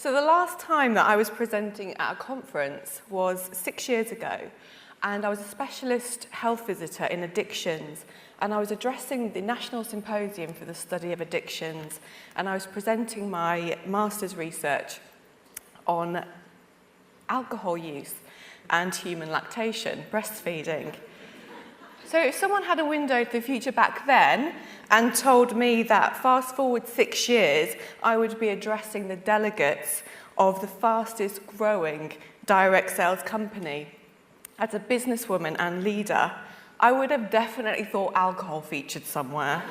So the last time that I was presenting at a conference was 6 years ago, and I was a specialist health visitor in addictions, and I was addressing the National Symposium for the Study of Addictions, and I was presenting my master's research on alcohol use and human lactation, breastfeeding. So if someone had a window to the future back then and told me that fast forward 6 years, I would be addressing the delegates of the fastest growing direct sales company as a businesswoman and leader, I would have definitely thought alcohol featured somewhere.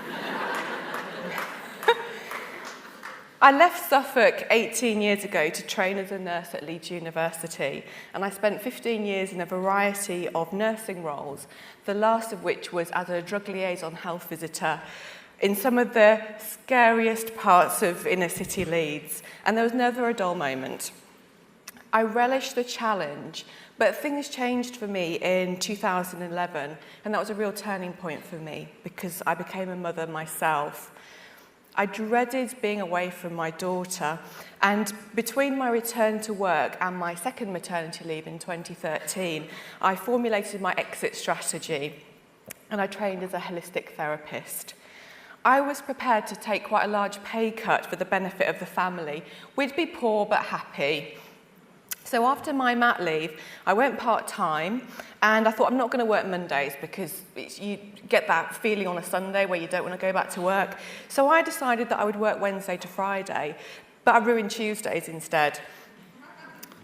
I left Suffolk 18 years ago to train as a nurse at Leeds University, and I spent 15 years in a variety of nursing roles, the last of which was as a drug liaison health visitor in some of the scariest parts of inner city Leeds, and there was never a dull moment. I relished the challenge, but things changed for me in 2011, and that was a real turning point for me because I became a mother myself. I dreaded being away from my daughter, and between my return to work and my second maternity leave in 2013, I formulated my exit strategy, and I trained as a holistic therapist. I was prepared to take quite a large pay cut for the benefit of the family. We'd be poor but happy. So after my mat leave, I went part-time, and I thought I'm not going to work Mondays because you get that feeling on a Sunday where you don't want to go back to work. So I decided that I would work Wednesday to Friday, but I ruined Tuesdays instead.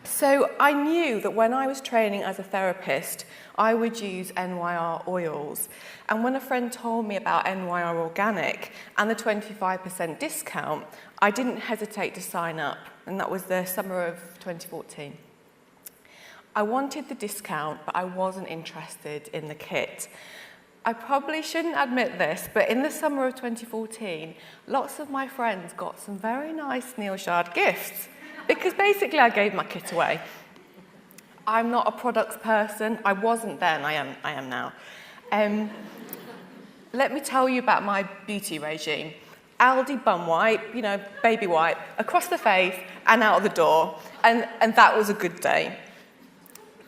So I knew that when I was training as a therapist, I would use NYR oils. And when a friend told me about NYR Organic and the 25% discount, I didn't hesitate to sign up. And that was the summer of 2014. I wanted the discount, but I wasn't interested in the kit. I probably shouldn't admit this, but in the summer of 2014, lots of my friends got some very nice Neal gifts, because basically I gave my kit away. I'm not a products person. I wasn't then, I am now. Let me tell you about my beauty regime. Aldi bum wipe, baby wipe, across the face and out of the door. And that was a good day.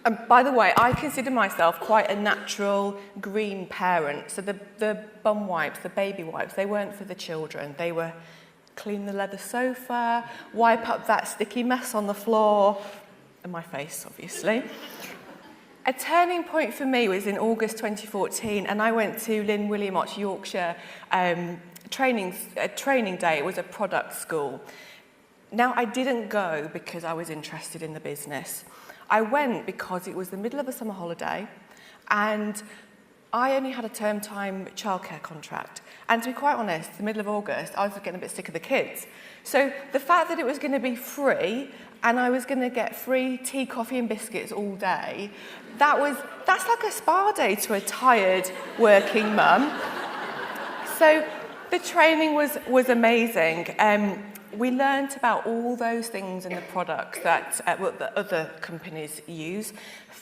And by the way, I consider myself quite a natural green parent. So the bum wipes, the baby wipes, they weren't for the children. They were clean the leather sofa, wipe up that sticky mess on the floor, and my face, obviously. A turning point for me was in August 2014, and I went to Lynn Williamot, Yorkshire, training day. It was a product school. Now, I didn't go because I was interested in the business. I went because it was the middle of a summer holiday, and I only had a term time childcare contract. And to be quite honest, the middle of August, I was getting a bit sick of the kids. So the fact that it was going to be free and I was going to get free tea, coffee and biscuits all day, that's like a spa day to a tired working mum. So the training was amazing. We learnt about all those things in the products that other companies use.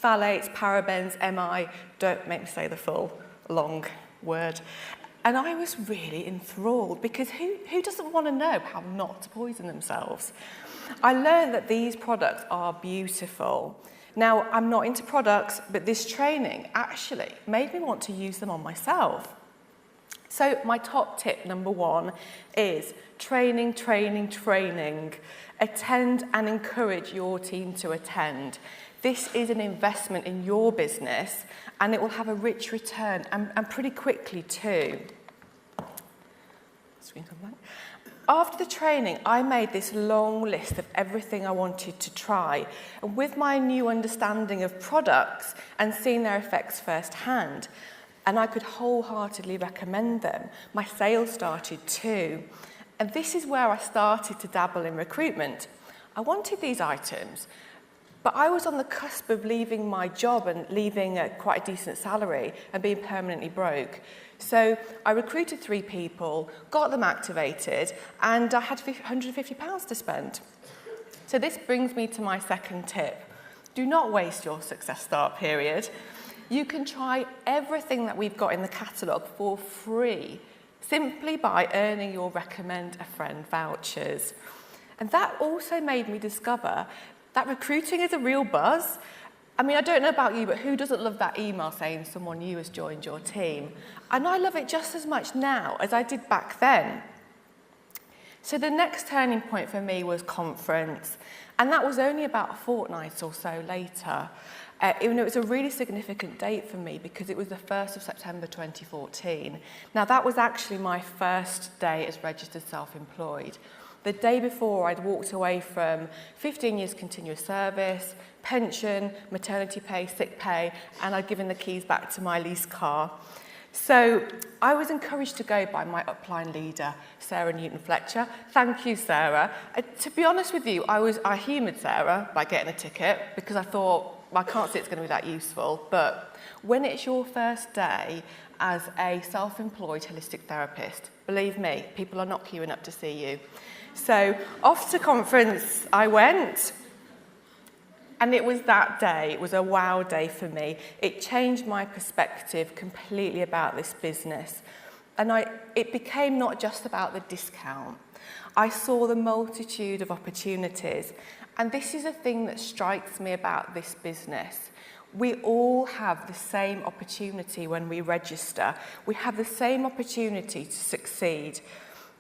Phthalates, parabens, MI, don't make me say the full long word. And I was really enthralled because who doesn't want to know how not to poison themselves? I learned that these products are beautiful. Now, I'm not into products, but this training actually made me want to use them on myself. So my top tip, number 1, is training. Attend and encourage your team to attend. This is an investment in your business, and it will have a rich return, and pretty quickly too. After the training, I made this long list of everything I wanted to try. And with my new understanding of products and seeing their effects firsthand, and I could wholeheartedly recommend them, my sales started too. And this is where I started to dabble in recruitment. I wanted these items, but I was on the cusp of leaving my job and leaving quite a decent salary and being permanently broke. So I recruited 3 people, got them activated, and I had £150 to spend. So this brings me to my second tip. Do not waste your success start period. You can try everything that we've got in the catalogue for free, simply by earning your recommend a friend vouchers. And that also made me discover that recruiting is a real buzz. I mean, I don't know about you, but who doesn't love that email saying someone new has joined your team? And I love it just as much now as I did back then. So the next turning point for me was conference, and that was only about a fortnight or so later. Even though it was a really significant date for me because it was the 1st of September 2014. Now, that was actually my first day as registered self-employed. The day before, I'd walked away from 15 years continuous service, pension, maternity pay, sick pay, and I'd given the keys back to my leased car. So I was encouraged to go by my upline leader, Sarah Newton-Fletcher. Thank you, Sarah. To be honest with you, I humoured Sarah by getting a ticket because I thought, well, I can't see it's going to be that useful. But when it's your first day as a self-employed holistic therapist, believe me, people are not queuing up to see you. So off to conference I went. And it was that day, it was a wow day for me. It changed my perspective completely about this business. And it became not just about the discount. I saw the multitude of opportunities. And this is a thing that strikes me about this business. We all have the same opportunity when we register. We have the same opportunity to succeed.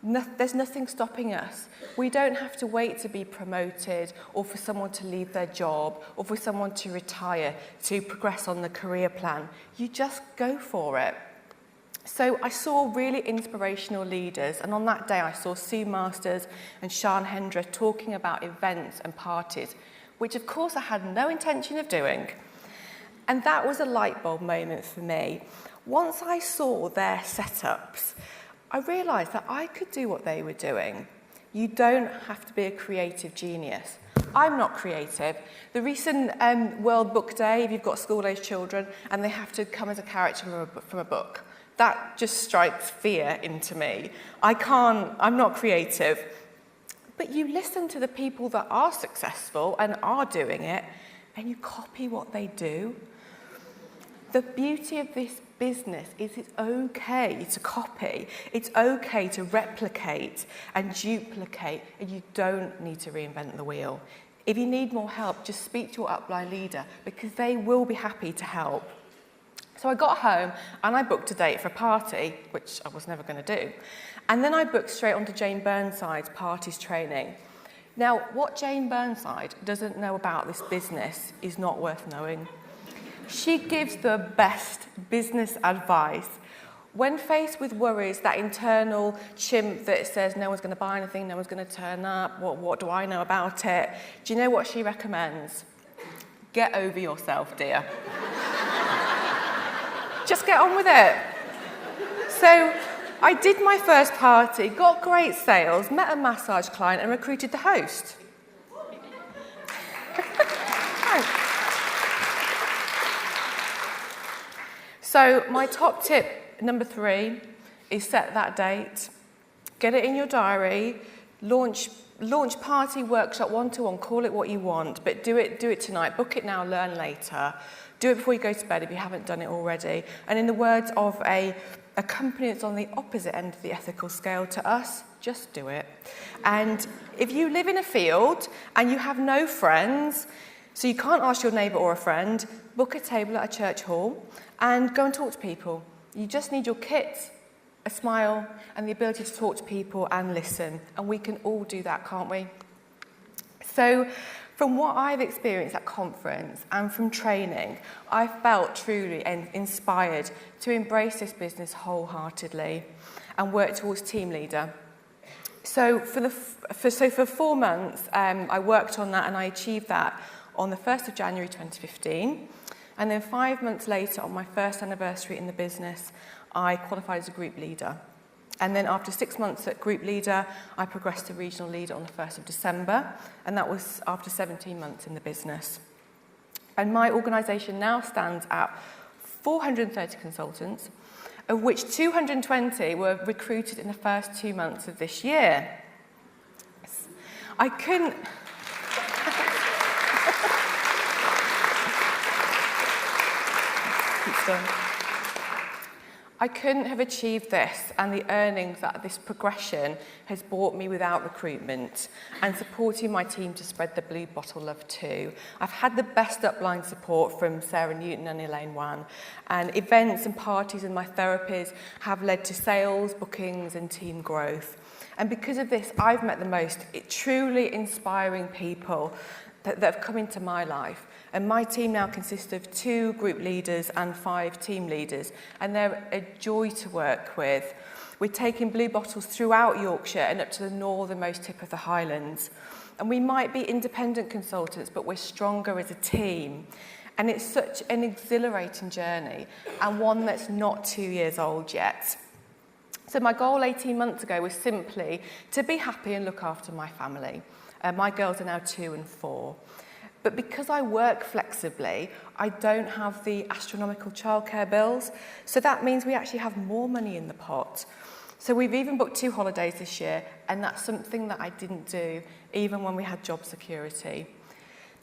There's nothing stopping us. We don't have to wait to be promoted or for someone to leave their job or for someone to retire to progress on the career plan. You just go for it. So I saw really inspirational leaders, and on that day I saw Sue Masters and Sian Hendra talking about events and parties, which of course I had no intention of doing. And that was a light bulb moment for me. Once I saw their setups, I realised that I could do what they were doing. You don't have to be a creative genius. I'm not creative. The recent World Book Day, if you've got school-aged children, and they have to come as a character from a book, that just strikes fear into me. I'm not creative. But you listen to the people that are successful and are doing it, and you copy what they do. The beauty of this business is it's okay to copy, it's okay to replicate and duplicate, and you don't need to reinvent the wheel. If you need more help, just speak to your upline leader because they will be happy to help. So I got home and I booked a date for a party, which I was never going to do. And then I booked straight onto Jane Burnside's parties training. Now, what Jane Burnside doesn't know about this business is not worth knowing. She gives the best business advice. When faced with worries, that internal chimp that says no one's going to buy anything, no one's going to turn up, what do I know about it? Do you know what she recommends? Get over yourself, dear. Just get on with it. So I did my first party, got great sales, met a massage client and recruited the host. So my top tip, number 3, is set that date. Get it in your diary. Launch party, workshop, one-to-one, call it what you want, but do it tonight. Book it now, learn later. Do it before you go to bed if you haven't done it already. And in the words of a company that's on the opposite end of the ethical scale to us, just do it. And if you live in a field and you have no friends, so you can't ask your neighbour or a friend, book a table at a church hall and go and talk to people. You just need your kit, a smile, and the ability to talk to people and listen. And we can all do that, can't we? So from what I've experienced at conference and from training, I felt truly inspired to embrace this business wholeheartedly and work towards team leader. So for 4 months, I worked on that and I achieved that on the 1st of January 2015. And then 5 months later, on my first anniversary in the business, I qualified as a group leader. And then after 6 months at group leader, I progressed to regional leader on the 1st of December. And that was after 17 months in the business. And my organisation now stands at 430 consultants, of which 220 were recruited in the first 2 months of this year. I couldn't... I couldn't have achieved this and the earnings that this progression has brought me without recruitment and supporting my team to spread the blue bottle love too. I've had the best upline support from Sarah Newton and Elaine Wan, and events and parties and my therapies have led to sales, bookings and team growth. And because of this, I've met the most truly inspiring people that have come into my life. And my team now consists of 2 group leaders and 5 team leaders, and they're a joy to work with. We're taking blue bottles throughout Yorkshire and up to the northernmost tip of the Highlands. And we might be independent consultants, but we're stronger as a team. And it's such an exhilarating journey, and one that's not 2 years old yet. So my goal 18 months ago was simply to be happy and look after my family. My girls are now 2 and 4. But because I work flexibly, I don't have the astronomical childcare bills. So that means we actually have more money in the pot. So we've even booked 2 holidays this year, and that's something that I didn't do even when we had job security.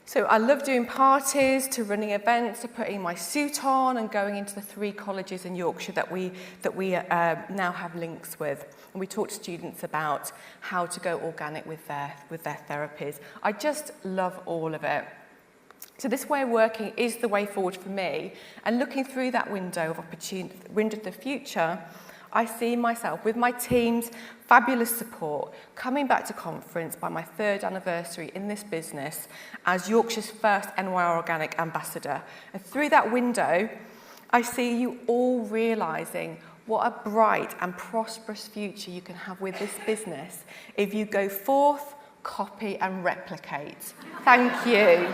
So I love doing parties, to running events, to putting my suit on and going into the 3 colleges in Yorkshire that we now have links with. And we talk to students about how to go organic with their therapies. I just love all of it. So this way of working is the way forward for me. And looking through that window of opportunity, window of the future, I see myself with my team's fabulous support coming back to conference by my 3rd anniversary in this business as Yorkshire's first NY Organic ambassador. And through that window, I see you all realising what a bright and prosperous future you can have with this business if you go forth, copy and replicate. Thank you.